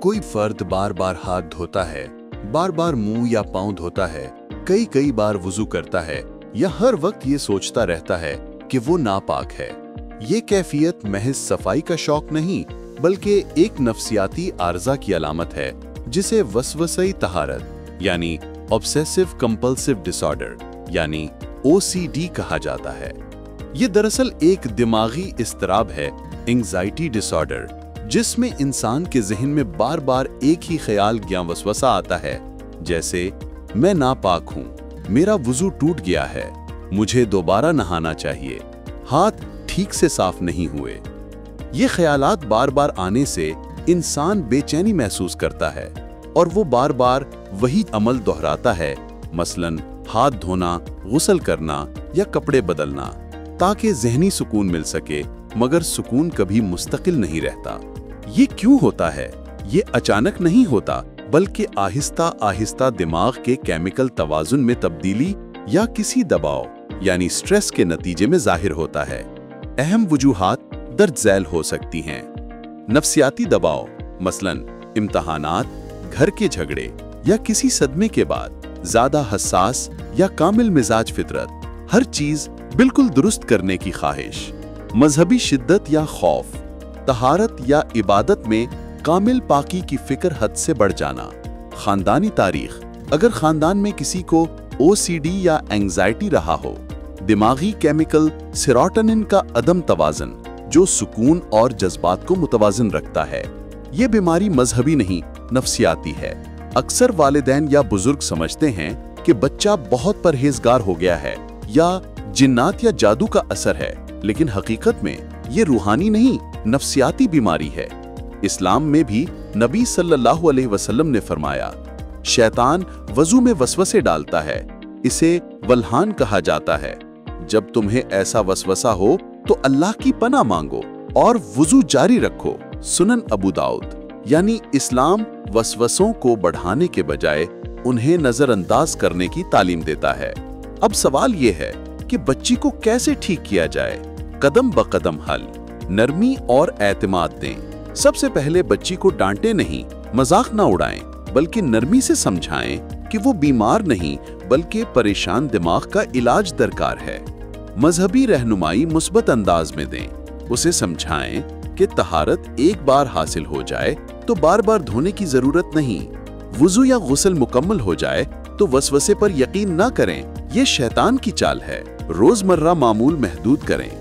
कोई फर्द बार बार हाथ धोता है, बार बार मुंह या पांव धोता है, कई कई बार वुजू करता है या हर वक्त ये सोचता रहता है कि वो नापाक है, ये कैफियत महज सफाई का शौक नहीं बल्कि एक नफ्सियाती आर्जा की अलामत है जिसे वसवसई तहारत यानी ऑब्सेसिव कंपल्सिव डिसऑर्डर यानी OCD कहा जाता है। ये दरअसल एक दिमागी इस्तराब है, एंग्जाइटी डिसऑर्डर, जिसमें इंसान के ज़हन में बार बार एक ही ख्याल या वसवसा आता है, जैसे मैं नापाक हूँ, मेरा वुजू टूट गया है, मुझे दोबारा नहाना चाहिए, हाथ ठीक से साफ नहीं हुए। ये ख्यालात बार बार आने से इंसान बेचैनी महसूस करता है और वो बार बार वही अमल दोहराता है, मसलन हाथ धोना, गुस्ल करना या कपड़े बदलना, ताकि ज़हनी सुकून मिल सके, मगर सुकून कभी मुस्तकिल नहीं रहता। ये क्यों होता है? ये अचानक नहीं होता, बल्कि आहिस्ता आहिस्ता दिमाग के केमिकल तवाजुन में तब्दीली या किसी दबाव यानी स्ट्रेस के नतीजे में जाहिर होता है। अहम वजूहात दर्ज झैल हो सकती हैं। नफ्सियाती दबाव, मसलन इम्तहानात, घर के झगड़े या किसी सदमे के बाद ज्यादा हसास या कामिल मिजाज फितरत, हर चीज बिल्कुल दुरुस्त करने की ख्वाहिश, मजहबी शिद्दत या खौफ, तहारत या इबादत में कामिल पाकी की फिक्र हद से बढ़ जाना, खानदानी तारीख, अगर खानदान में किसी को OCD या एंग्जाइटी रहा हो, दिमागी केमिकल सेरोटोनिन का अदम तवाज़न जो सुकून और जज्बात को मुतवाज़न रखता है। ये बीमारी मजहबी नहीं, नफ्सियाती है। अक्सर वालिदैन या बुजुर्ग समझते हैं कि बच्चा बहुत परहेजगार हो गया है या जिन्नात या जादू का असर है, लेकिन हकीकत में ये रूहानी नहीं, नफ्सियाती बीमारी है। इस्लाम में भी नबी सल्लल्लाहु अलैहि वसल्लम ने फरमाया, शैतान वजू में वसवसे डालता है, इसे वल्हान कहा जाता है। जब तुम्हें ऐसा वसवसा हो तो अल्लाह की पनाह मांगो और वुजू जारी रखो। सुनन अबू दाऊद। यानी इस्लाम वसवसों को बढ़ाने के बजाय उन्हें नजरअंदाज करने की तालीम देता है। अब सवाल ये है कि बच्ची को कैसे ठीक किया जाए? कदम ब कदम हल, नरमी और एतमाद दें। सबसे पहले बच्ची को डांटे नहीं, मजाक ना उड़ाएं, बल्कि नरमी से समझाएं कि वो बीमार नहीं बल्कि परेशान दिमाग का इलाज दरकार है। मजहबी रहनुमाई मुस्बत अंदाज में दें, उसे समझाएं कि तहारत एक बार हासिल हो जाए तो बार बार धोने की जरूरत नहीं। वुजू या गुस्ल मुकम्मल हो जाए तो वसवसे पर यकीन ना करें, ये शैतान की चाल है। रोजमर्रा मामूल महदूद करें,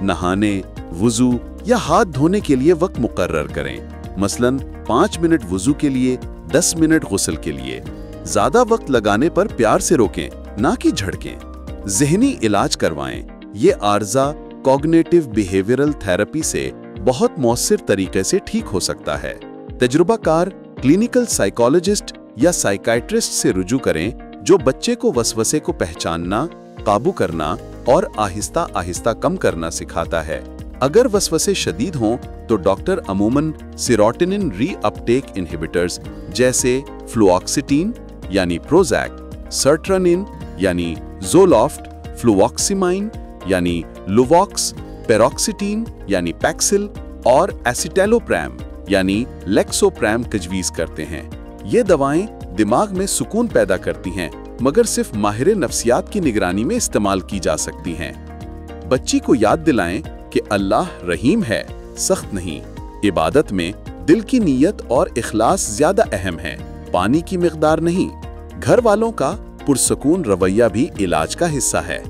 नहाने, वुजू या हाथ धोने के लिए वक्त मुकर्रर करें, मसलन 5 मिनट वुजू के लिए, 10 मिनट गुस्ल के लिए। ज्यादा वक्त लगाने पर प्यार से रोकें, ना कि झड़कें। ज़हनी इलाज करवाएं, ये आर्जा कॉग्निटिव बिहेवियरल थेरेपी से बहुत मौसर तरीके से ठीक हो सकता है। तजुर्बाकार क्लिनिकल साइकोलॉजिस्ट या साइकाइट्रिस्ट से रुजू करें जो बच्चे को वसवसे को पहचानना, काबू करना और आहिस्ता आहिस्ता कम करना सिखाता है। अगर वसवसे शदीद हों तो डॉक्टर अमूमन सेरोटोनिन रीअपटेक इनहिबिटर्स जैसे फ्लुऑक्सिटीन यानी प्रोजैक, सर्ट्रानिन यानी ज़ोलॉफ्ट, फ्लुवॉक्सिमाइन यानी लुवॉक्स, पेरोक्सिटीन यानी पैक्सिल और एसिटेलोप्रैम यानी लेक्सोप्रैम तजवीज़ करते हैं। ये दवाएं दिमाग में सुकून पैदा करती हैं, मगर सिर्फ माहिर नफ्सियात की निगरानी में इस्तेमाल की जा सकती हैं। बच्ची को याद दिलाएं कि अल्लाह रहीम है, सख्त नहीं। इबादत में दिल की नीयत और इखलास ज्यादा अहम है, पानी की मिकदार नहीं। घर वालों का पुरसकून रवैया भी इलाज का हिस्सा है।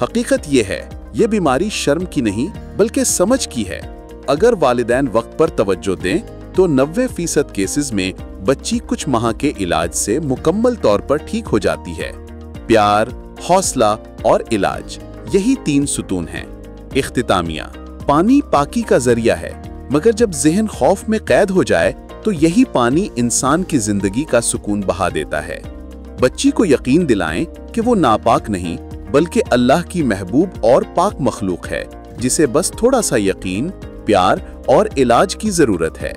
हकीकत ये है, ये बीमारी शर्म की नहीं बल्कि समझ की है। अगर वालिदैन वक्त पर तवज्जो दें तो 90% केसेस में बच्ची कुछ माह के इलाज से मुकम्मल तौर पर ठीक हो जाती है। प्यार, हौसला और इलाज, यही 3 सुतून हैं। इख्तितामिया, पानी पाकी का जरिया है, मगर जब ज़हन खौफ में कैद हो जाए तो यही पानी इंसान की जिंदगी का सुकून बहा देता है। बच्ची को यकीन दिलाएं कि वो नापाक नहीं बल्कि अल्लाह की महबूब और पाक मखलूक है, जिसे बस थोड़ा सा यकीन, प्यार और इलाज की जरूरत है।